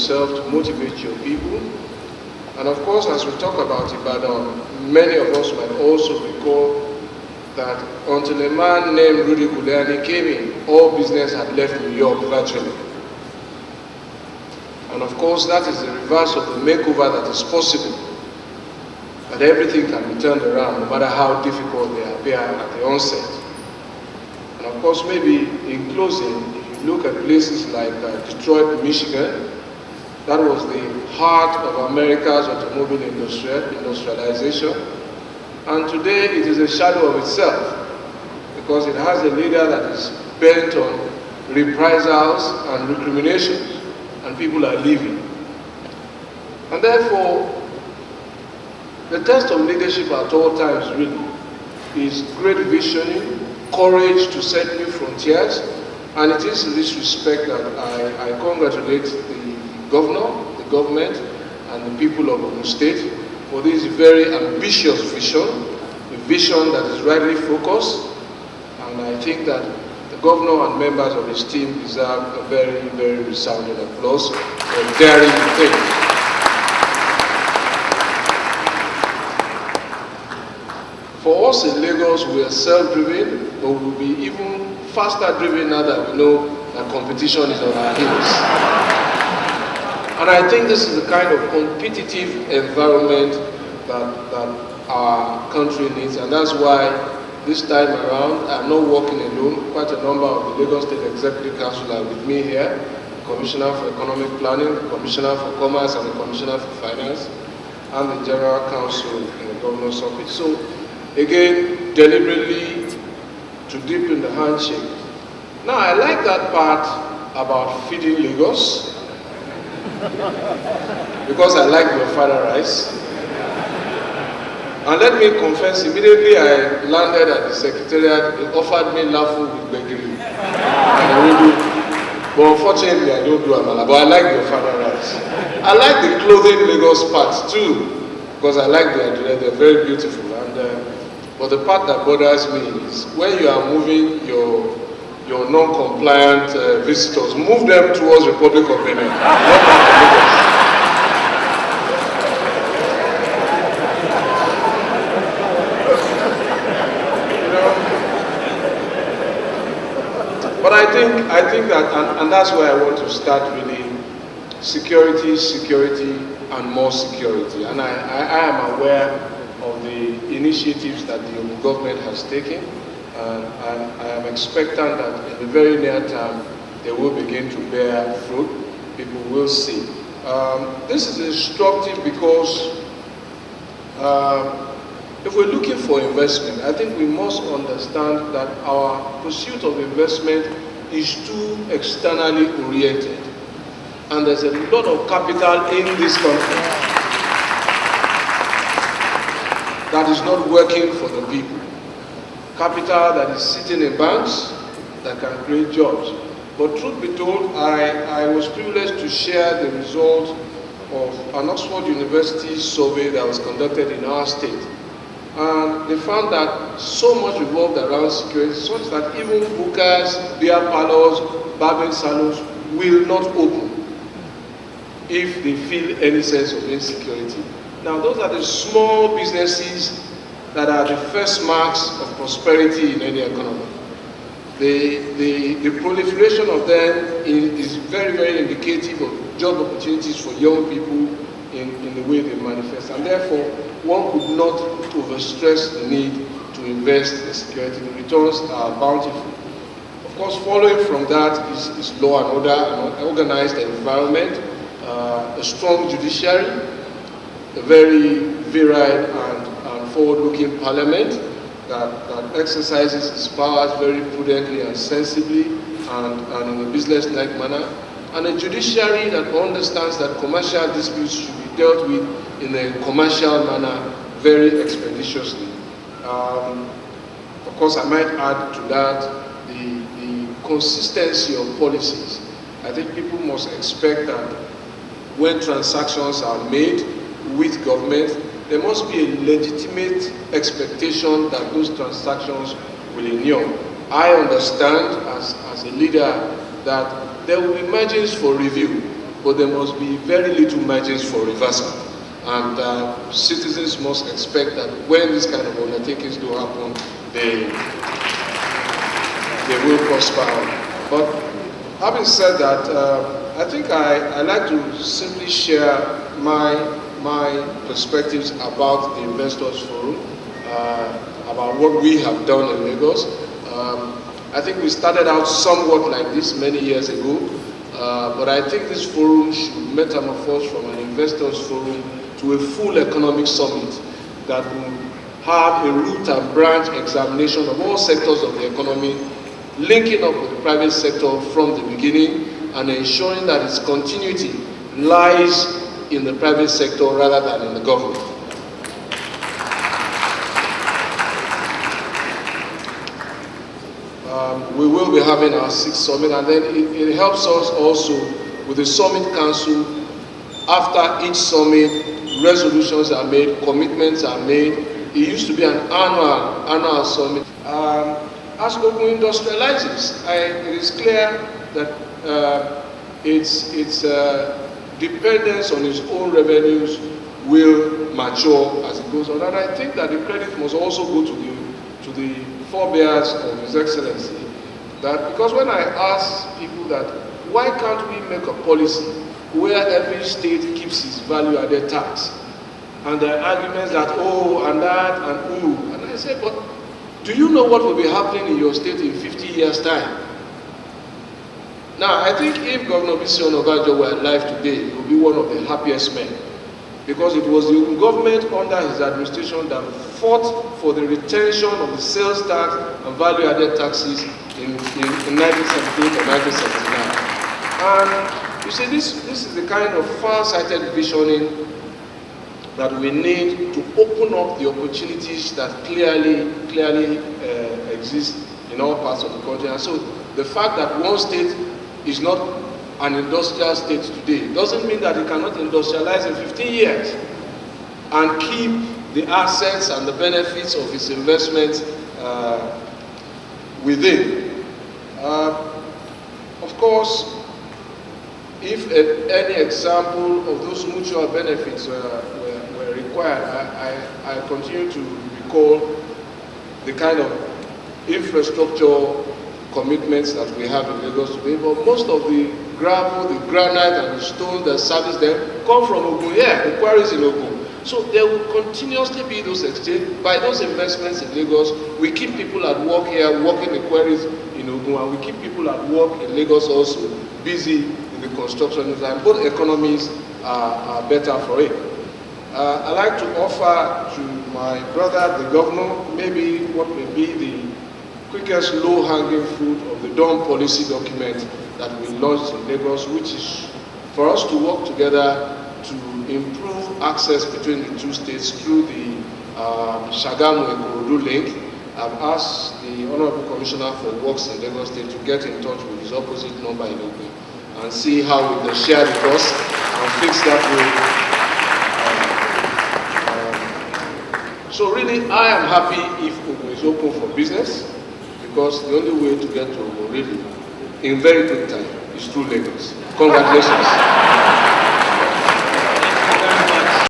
yourself to motivate your people. And of course, as we talk about Ibadan, many of us might also recall that until a man named Rudy Giuliani came in, all business had left New York virtually. And of course, that is the reverse of the makeover that is possible. That everything can be turned around, no matter how difficult they appear at the onset. And of course, maybe in closing, if you look at places like Detroit, Michigan, that was the heart of America's automobile industrialization. And today it is a shadow of itself, because it has a leader that is bent on reprisals and recriminations, and people are leaving. And therefore, the test of leadership at all times really is great visioning, courage to set new frontiers, and it is in this respect that I congratulate the governor, the government, and the people of Ogun State for this very ambitious vision, a vision that is rightly focused, and I think that the governor and members of his team deserve a very, very resounding applause for daring the thing. For us in Lagos, we are self-driven, but we will be even faster driven now that we know that competition is on our heels. And I think this is the kind of competitive environment that our country needs, and that's why this time around I'm not working alone. Quite a number of the Lagos State Executive Council are with me here, the Commissioner for Economic Planning, the Commissioner for Commerce, and the Commissioner for Finance, and the General Counsel in the Governor's Office. So again, deliberately to deepen the handshake. Now, I like that part about feeding Lagos, because I like your father rice. And let me confess, immediately I landed at the secretariat, they offered me lafu with begiri. But unfortunately, I don't do amala, but I like your father rice. I like the clothing Lagos part too, because I like they're very beautiful. But the part that bothers me is when you are moving your non-compliant visitors, move them towards Republic of Benin, not Lagos. But I think that, and that's where I want to start really, security, and more security. And I am aware of the initiatives that the government has taken, and I am expectant that in the very near term they will begin to bear fruit. People will see. This is instructive because if we're looking for investment, I think we must understand that our pursuit of investment is too externally oriented, and there's a lot of capital in this country that is not working for the people. Capital that is sitting in banks that can create jobs. But truth be told, I was privileged to share the result of an Oxford University survey that was conducted in our state. And they found that so much revolved around security, such that even hookahs, beer parlors, barbering salons will not open if they feel any sense of insecurity. Now, those are the small businesses that are the first marks of prosperity in any economy. The proliferation of them is very, very indicative of job opportunities for young people in the way they manifest. And therefore, one could not overstress the need to invest in security. The returns are bountiful. Of course, following from that is law and order, an organized environment, a strong judiciary, a very virile and forward-looking parliament that exercises its powers very prudently and sensibly and in a business-like manner, and a judiciary that understands that commercial disputes should be dealt with in a commercial manner very expeditiously. Of course, I might add to that the consistency of policies. I think people must expect that when transactions are made with government, there must be a legitimate expectation that those transactions will endure. I understand as a leader that there will be margins for review, but there must be very little margins for reversal. And citizens must expect that when this kind of undertakings do happen, they will prosper. But having said that, I think I like to simply share my perspectives about the Investors Forum, about what we have done in Lagos. I think we started out somewhat like this many years ago, but I think this forum should metamorphose from an Investors Forum to a full economic summit that will have a root and branch examination of all sectors of the economy, linking up with the private sector from the beginning and ensuring that its continuity lies in the private sector rather than in the government. We will be having our 6th summit, and then it helps us also with the Summit Council. After each summit, resolutions are made, commitments are made. It used to be an annual summit. As Ogun industrializes, it is clear that its dependence on its own revenues will mature as it goes on. And I think that the credit must also go to the forebears of His Excellency. That because when I ask people that why can't we make a policy where every state keeps its value-added tax, and there are arguments that oh and that and ooh, and I say, but do you know what will be happening in your state in 50 years' time? Now, I think if Governor Bisi Onabanjo were alive today, he would be one of the happiest men, because it was the government under his administration that fought for the retention of the sales tax and value-added taxes in 1978 and 1979. And you see, this is the kind of far-sighted visioning that we need to open up the opportunities that clearly exist in all parts of the country. And so the fact that one state is not an industrial state today doesn't mean that it cannot industrialize in 15 years and keep the assets and the benefits of its investments within. Of course, if any example of those mutual benefits were required, I continue to recall the kind of infrastructure commitments that we have in Lagos today, but most of the gravel, the granite and the stone that service them come from Ogun, the quarries in Ogun. So there will continuously be those exchange. By those investments in Lagos, we keep people at work here, working the quarries in Ogun, and we keep people at work in Lagos also, busy in the construction, and both economies are better for it. I'd like to offer to my brother, the governor, maybe what may be the quickest low-hanging fruit of the Dawn policy document that we launched in Lagos, which is for us to work together to improve access between the two states through the Shagamu-Ikorodu link. I've asked the Honorable Commissioner for Works in Lagos State to get in touch with his opposite number in Ogun and see how we can share the cost and fix that way. So really, I am happy if Ogun is open for business, because the only way to get to Ogun really, in very quick time, is through Lagos. Congratulations.